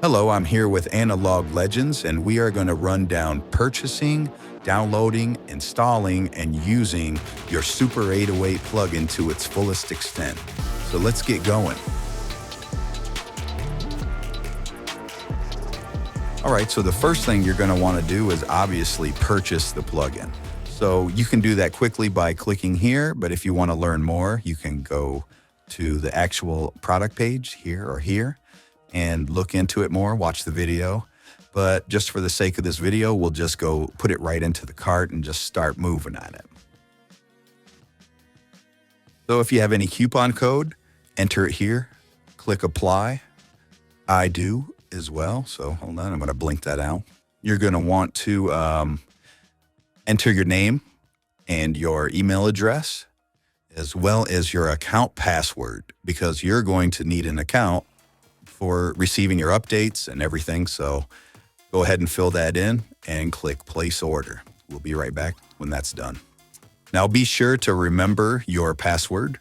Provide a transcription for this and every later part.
Hello, I'm here with Analog Legends, and we are going to run down purchasing, downloading, installing, and using your Super 808 plugin to its fullest extent. So let's get going. All right, so the first thing you're going to want to do is obviously purchase the plugin. So you can do that quickly by clicking here, but if you want to learn more, you can go to the actual product page here or here and look into it more, watch the video. But just for the sake of this video, we'll just go put it right into the cart and just start moving on it. So if you have any coupon code, enter it here, click apply. I do as well, so hold on, I'm going to blink that out. You're going to want to enter your name and your email address, as well as your account password, because you're going to need an account for receiving your updates and everything. So go ahead and fill that in and click place order. We'll be right back when that's done. Now be sure to remember your password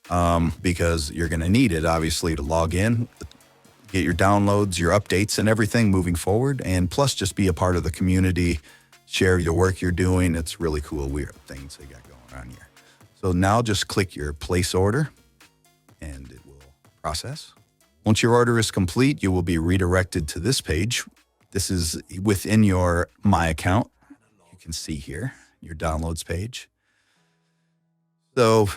because you're going to need it, obviously, to log in, get your downloads, your updates and everything moving forward, and plus just be a part of the community, share your work you're doing. It's really cool, weird things they got going on here. So now just click your place order and it will process. Once your order is complete, you will be redirected to this page. This is within your My Account. You can see here your downloads page. So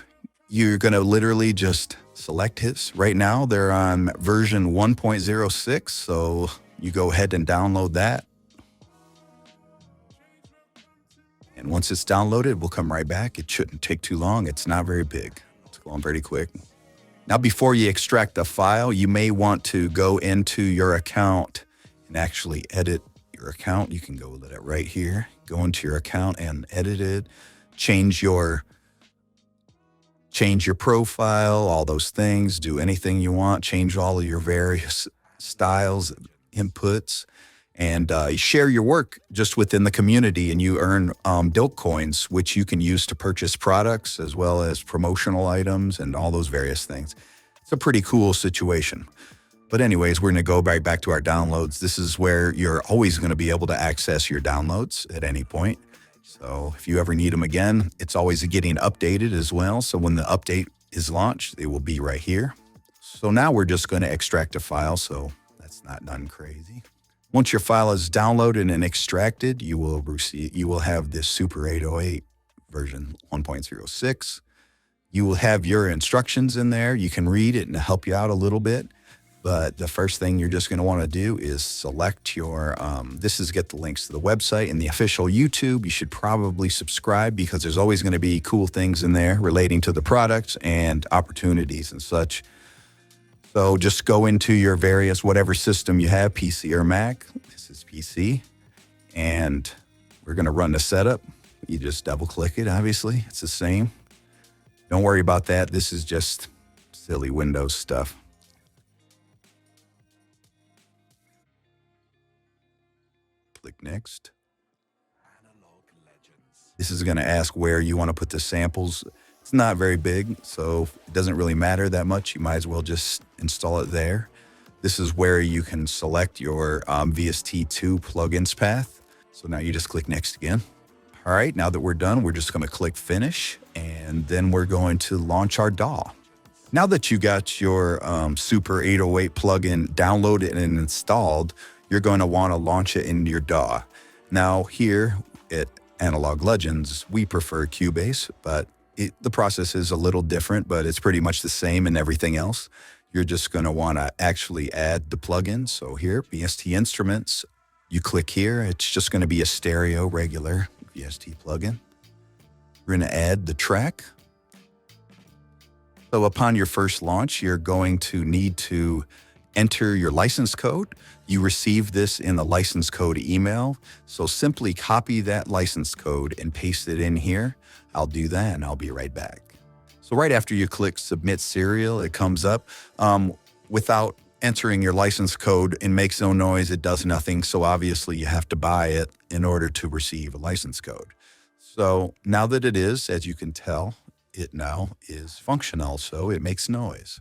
you're going to literally just select his. Right now, they're on version 1.06, so you go ahead and download that. And once it's downloaded, we'll come right back. It shouldn't take too long. It's not very big. It's going pretty quick. Now, before you extract the file, you may want to go into your account and actually edit your account. You can go with it right here. Go into your account and edit it. Change your profile, all those things. Do anything you want. Change all of your various styles, inputs, and share your work just within the community, and you earn Dilk coins, which you can use to purchase products as well as promotional items and all those various things. It's a pretty cool situation. But anyways, we're going to go right back to our downloads. This is where you're always going to be able to access your downloads at any point. So if you ever need them again, it's always getting updated as well. So when the update is launched, it will be right here. So now we're just going to extract a file, so that's not nothing crazy. Once your file is downloaded and extracted, you will have this Super 808 version 1.06. You will have your instructions in there. You can read it and help you out a little bit. But the first thing you're just going to want to do is select your, this is get the links to the website and the official YouTube. You should probably subscribe because there's always going to be cool things in there relating to the products and opportunities and such. So just go into your various, whatever system you have, PC or Mac. This is PC. And we're going to run the setup. You just double click it, obviously. It's the same. Don't worry about that. This is just silly Windows stuff. Click next. This is going to ask where you want to put the samples. It's not very big, so it doesn't really matter that much. You might as well just install it there. This is where you can select your VST2 plugins path. So now you just click next again. All right, now that we're done, we're just going to click finish, and then we're going to launch our DAW. Now that you got your Super 808 plugin downloaded and installed, you're going to want to launch it in your DAW. Now here at Analog Legends, we prefer Cubase, but the process is a little different, but it's pretty much the same in everything else. You're just going to want to actually add the plugin. So here, VST Instruments, you click here. It's just going to be a stereo regular VST plugin. We're going to add the track. So upon your first launch, you're going to need to enter your license code. You receive this in the license code email. So simply copy that license code and paste it in here. I'll do that and I'll be right back. So right after you click Submit Serial, it comes up. Without entering your license code, it makes no noise, it does nothing. So obviously you have to buy it in order to receive a license code. So now that it is, as you can tell, it now is functional, so it makes noise.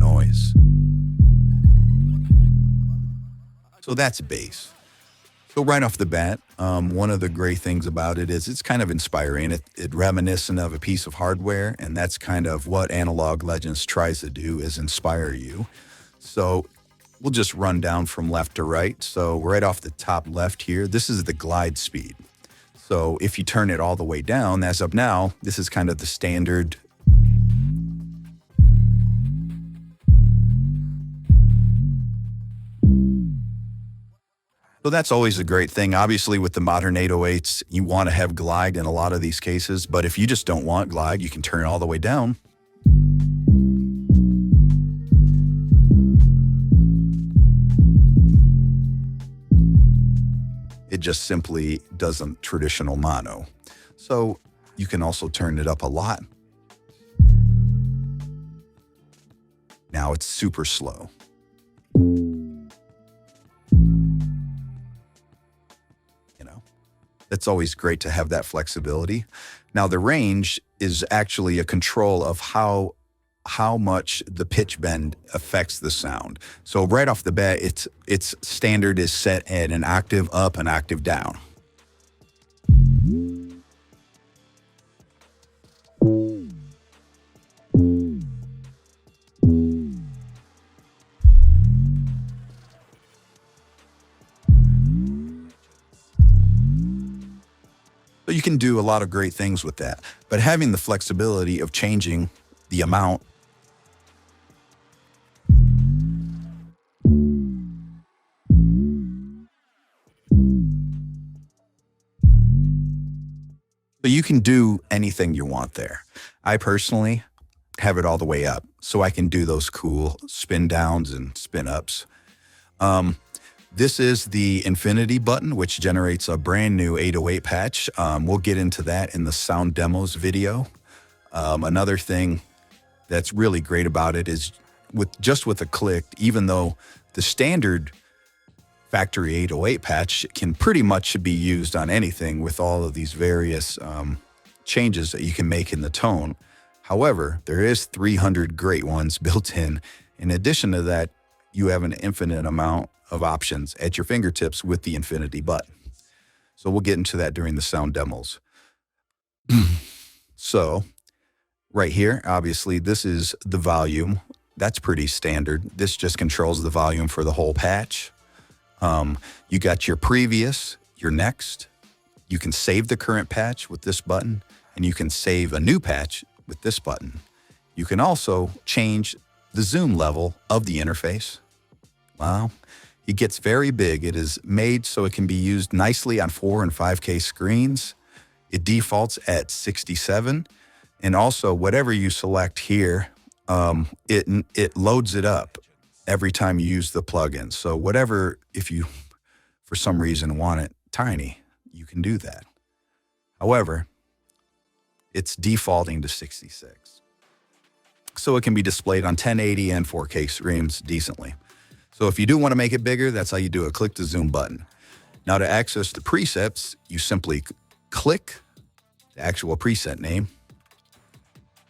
Noise. noise. So that's bass. So right off the bat, one of the great things about it is it's kind of inspiring. It reminiscent of a piece of hardware, and that's kind of what Analog Legends tries to do, is inspire you. So we'll just run down from left to right. So right off the top left here, this is the glide speed. So if you turn it all the way down, as of now, this is kind of the standard. So that's always a great thing. Obviously, with the modern 808s, you want to have glide in a lot of these cases, but if you just don't want glide, you can turn it all the way down. It just simply doesn't traditional mono. So you can also turn it up a lot. Now it's super slow. It's always great to have that flexibility. Now the range is actually a control of how much the pitch bend affects the sound. So right off the bat, its standard is set at an octave up, an octave down. So you can do a lot of great things with that, but having the flexibility of changing the amount so you can do anything you want there. I personally have it all the way up, so I can do those cool spin downs and spin ups. This is the infinity button, which generates a brand new 808 patch. We'll get into that in the sound demos video. Another thing that's really great about it is with a click, even though the standard factory 808 patch can pretty much be used on anything with all of these various changes that you can make in the tone. However, there is 300 great ones built in. In addition to that, you have an infinite amount of options at your fingertips with the infinity button. So we'll get into that during the sound demos. So right here, obviously, this is the volume. That's pretty standard. This just controls the volume for the whole patch. You got your previous, your next. You can save the current patch with this button, and you can save a new patch with this button. You can also change the zoom level of the interface. Wow. It gets very big. It is made so it can be used nicely on 4 and 5K screens. It defaults at 67. And also, whatever you select here, it loads it up every time you use the plugin. So whatever, if you, for some reason, want it tiny, you can do that. However, it's defaulting to 66. So it can be displayed on 1080 and 4K screens decently. So if you do want to make it bigger, that's how you do it. Click the zoom button. Now to access the presets, you simply click the actual preset name.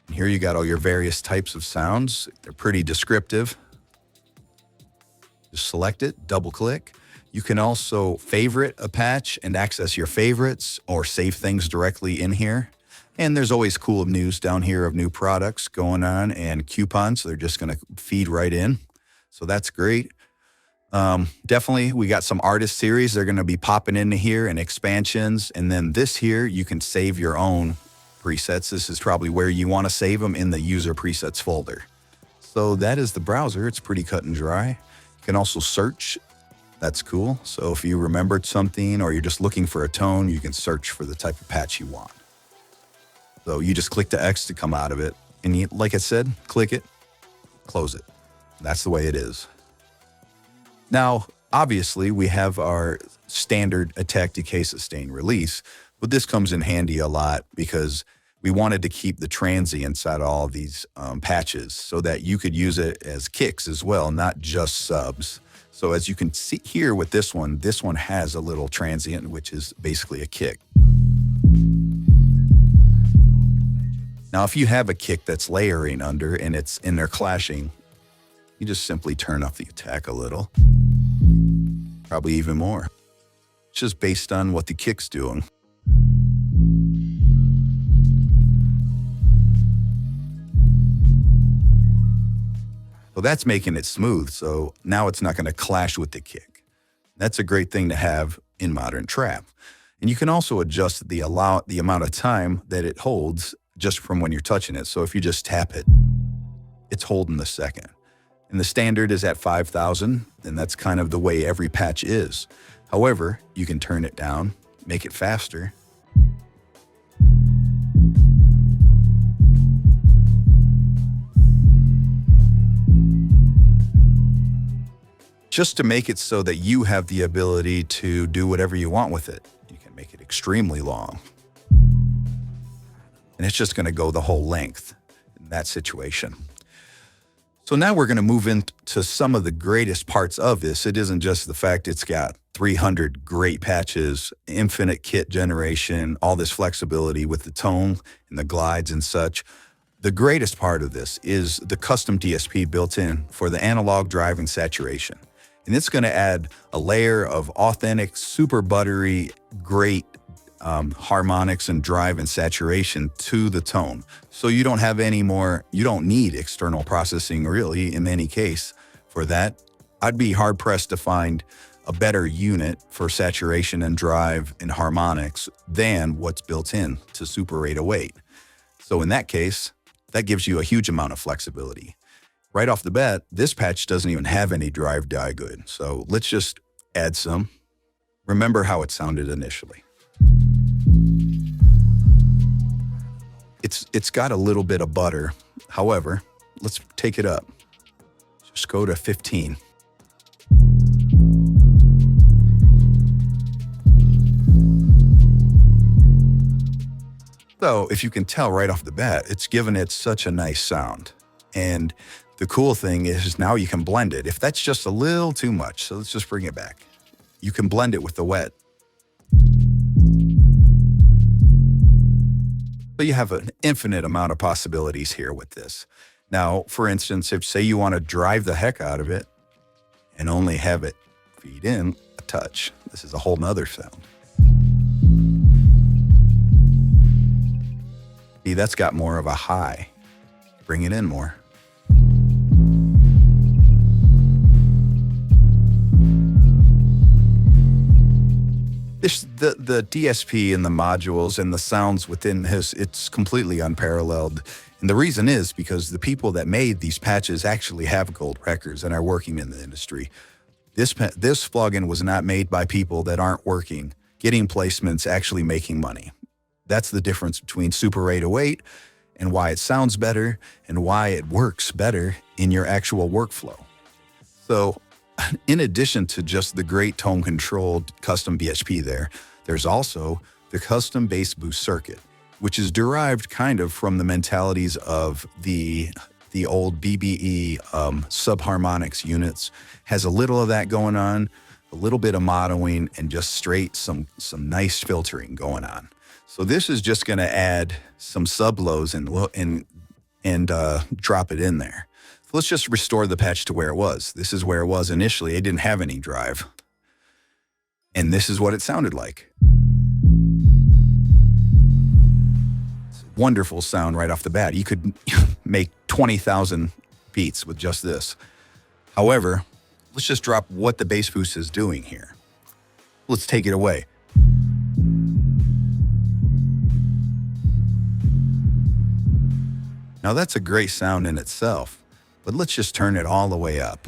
And here you got all your various types of sounds. They're pretty descriptive. Just select it, double click. You can also favorite a patch and access your favorites or save things directly in here. And there's always cool news down here of new products going on and coupons. So they're just going to feed right in. So that's great. Definitely, we got some artist series. They're going to be popping into here and expansions. And then this here, you can save your own presets. This is probably where you want to save them, in the user presets folder. So that is the browser. It's pretty cut and dry. You can also search. That's cool. So if you remembered something or you're just looking for a tone, you can search for the type of patch you want. So you just click the X to come out of it. And you, like I said, click it, close it. That's the way it is. Now, obviously, we have our standard attack, decay, sustain, release, but this comes in handy a lot because we wanted to keep the transients out of all of these patches so that you could use it as kicks as well, not just subs. So as you can see here with this one has a little transient, which is basically a kick. Now, if you have a kick that's layering under and they're clashing, You just simply turn up the attack a little, probably even more. It's just based on what the kick's doing. So that's making it smooth, so now it's not going to clash with the kick. That's a great thing to have in modern trap. And you can also adjust the amount of time that it holds just from when you're touching it. So if you just tap it, it's holding the second. And the standard is at 5,000, and that's kind of the way every patch is. However, you can turn it down, make it faster. Just to make it so that you have the ability to do whatever you want with it. You can make it extremely long. And it's just going to go the whole length in that situation. So now we're going to move into some of the greatest parts of this. It isn't just the fact it's got 300 great patches, infinite kit generation, all this flexibility with the tone and the glides and such. The greatest part of this is the custom DSP built in for the analog drive and saturation. And it's going to add a layer of authentic, super buttery, great harmonics and drive and saturation to the tone. So you don't have any more, you don't need external processing really in any case for that. I'd be hard pressed to find a better unit for saturation and drive and harmonics than what's built in to Super 808. So in that case, that gives you a huge amount of flexibility. Right off the bat, this patch doesn't even have any drive digood. So let's just add some. Remember how it sounded initially. It's got a little bit of butter. However, let's take it up. Just go to 15. So if you can tell right off the bat, it's given it such a nice sound. And the cool thing is now you can blend it. If that's just a little too much, so let's just bring it back. You can blend it with the wet. But you have an infinite amount of possibilities here with this. Now, for instance, if say you want to drive the heck out of it and only have it feed in a touch, this is a whole nother sound. See, that's got more of a high. Bring it in more. The DSP and the modules and the sounds within this, it's completely unparalleled. And the reason is because the people that made these patches actually have gold records and are working in the industry. This plugin was not made by people that aren't working, getting placements, actually making money. That's the difference between Super 808 and why it sounds better and why it works better in your actual workflow. So in addition to just the great tone-controlled custom BHP there's also the custom bass boost circuit, which is derived kind of from the mentalities of the old BBE subharmonics units. Has a little of that going on, a little bit of modeling, and just straight some nice filtering going on. So this is just going to add some sub-lows and drop it in there. Let's just restore the patch to where it was. This is where it was initially. It didn't have any drive. And this is what it sounded like. It's a wonderful sound right off the bat. You could make 20,000 beats with just this. However, let's just drop what the bass boost is doing here. Let's take it away. Now that's a great sound in itself. But let's just turn it all the way up.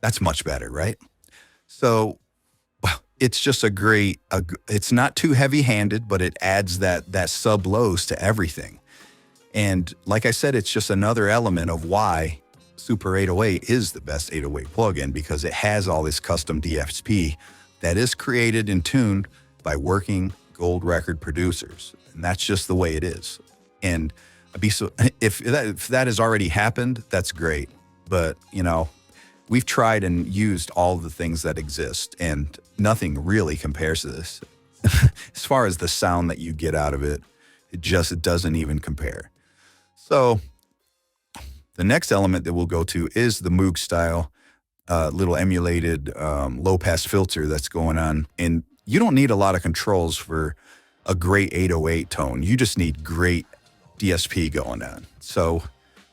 That's much better, right? So, well, it's just a great, it's not too heavy-handed, but it adds that sub-lows to everything. And like I said, it's just another element of why Super 808 is the best 808 plugin, because it has all this custom DSP that is created and tuned by working gold record producers. And that's just the way it is. And if that has already happened, that's great. But, you know, we've tried and used all the things that exist, and nothing really compares to this. As far as the sound that you get out of it, It doesn't even compare. So the next element that we'll go to is the Moog style little emulated low pass filter that's going on. And you don't need a lot of controls for a great 808 tone. You just need great DSP going on. So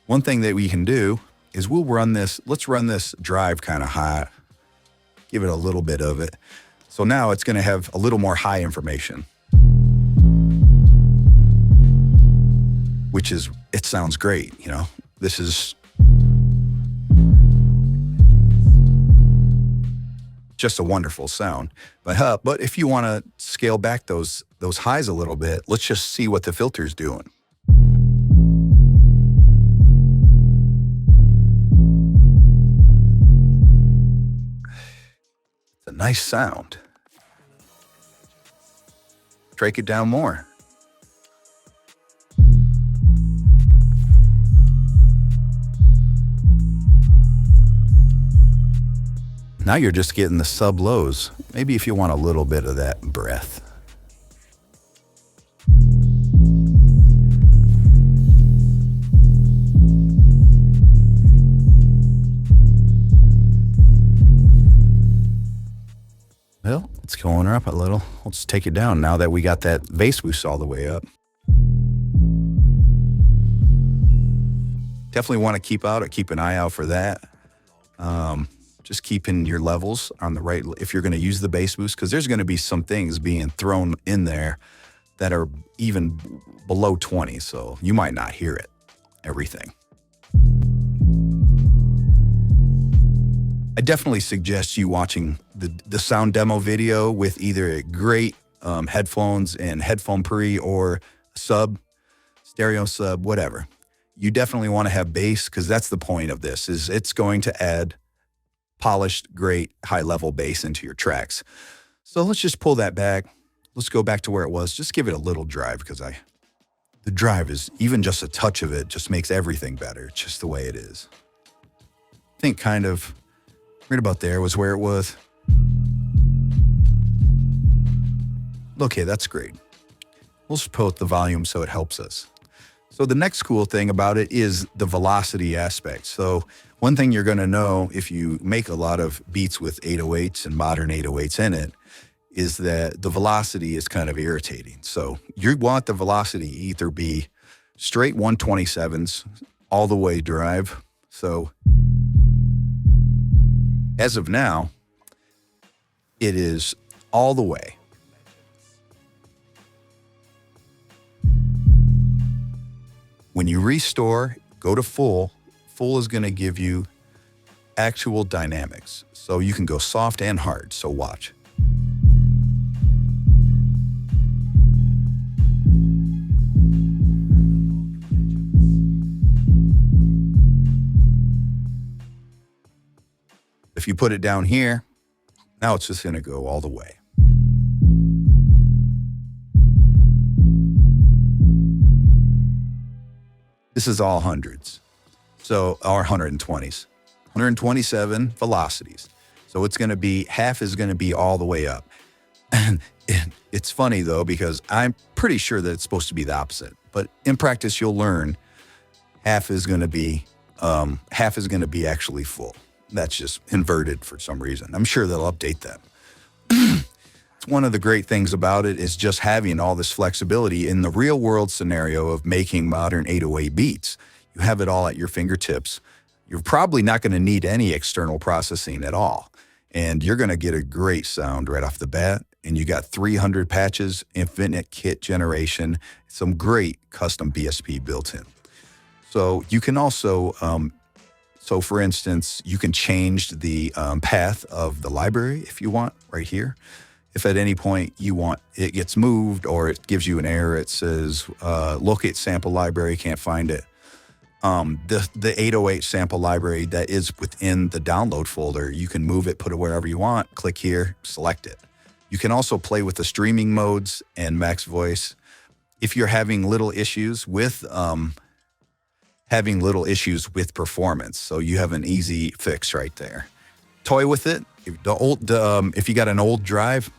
one thing that we can do is let's run this drive kind of hot, give it a little bit of it. So now it's going to have a little more high information, it sounds great. This is just a wonderful sound. But if you want to scale back those highs a little bit, let's just see what the filter's doing. It's a nice sound. Break it down more. Now you're just getting the sub lows. Maybe if you want a little bit of that breath. Well, it's going up a little. Let's take it down now that we got that bass boost all the way up. Definitely want to keep an eye out for that. Just keeping your levels on the right if you're going to use the bass boost, because there's going to be some things being thrown in there that are even below 20, so you might not hear everything. I definitely suggest you watching the sound demo video with either great headphones and headphone pre or stereo sub, whatever. You definitely want to have bass, because that's the point of this, is it's going to add polished, great, high-level bass into your tracks. So let's just pull that back. Let's go back to where it was. Just give it a little drive, because the drive is, even just a touch of it just makes everything better. It's just the way it is. I think kind of right about there was where it was. Okay, that's great. We'll just put the volume so it helps us. So the next cool thing about it is the velocity aspect. So one thing you're going to know if you make a lot of beats with 808s and modern 808s in it is that the velocity is kind of irritating. So you want the velocity either be straight 127s all the way drive. So as of now, it is all the way. When you restore, go to full. Full is going to give you actual dynamics. So you can go soft and hard. So watch. If you put it down here, now it's just going to go all the way. This is all hundreds, so our 120s, 127 velocities. So it's going to be, half is going to be all the way up. And it's funny though, because I'm pretty sure that it's supposed to be the opposite, but in practice, you'll learn half is going to be actually full. That's just inverted for some reason. I'm sure they'll update that. It's one of the great things about it is just having all this flexibility in the real world scenario of making modern 808 beats. You have it all at your fingertips. You're probably not going to need any external processing at all. And you're going to get a great sound right off the bat. And you got 300 patches, infinite kit generation, some great custom BSP built in. So you can also, for instance, you can change the path of the library if you want right here. If at any point you want it gets moved or it gives you an error, it says locate sample library, can't find it. The 808 sample library that is within the download folder, you can move it, put it wherever you want, click here, select it. You can also play with the streaming modes and max voice. If you're having little issues with performance, so you have an easy fix right there. Toy with it. If you got an old drive,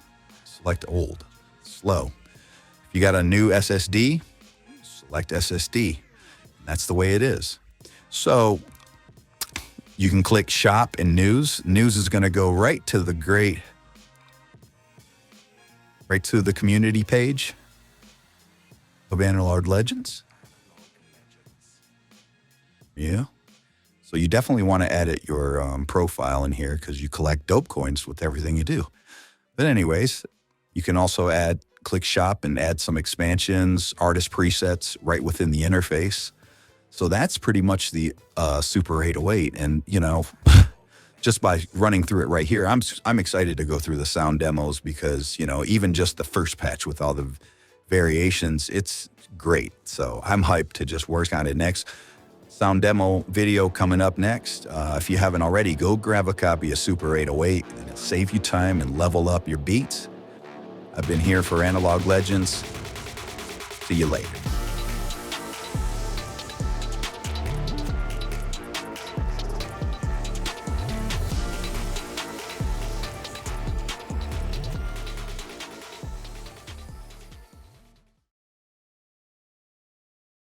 select old, slow. If you got a new SSD, select SSD. That's the way it is. So you can click Shop and News. News is going to go right to the community page of Analog Legends. Yeah. So you definitely want to edit your profile in here because you collect dope coins with everything you do. But anyways, you can also click Shop and add some expansions, artist presets right within the interface. So that's pretty much the Super 808. And, you know, just by running through it right here, I'm excited to go through the sound demos because, you know, even just the first patch with all the variations, it's great. So I'm hyped to just work on it next. Sound demo video coming up next. If you haven't already, go grab a copy of Super 808 and it'll save you time and level up your beats. I've been here for Analog Legends. See you later.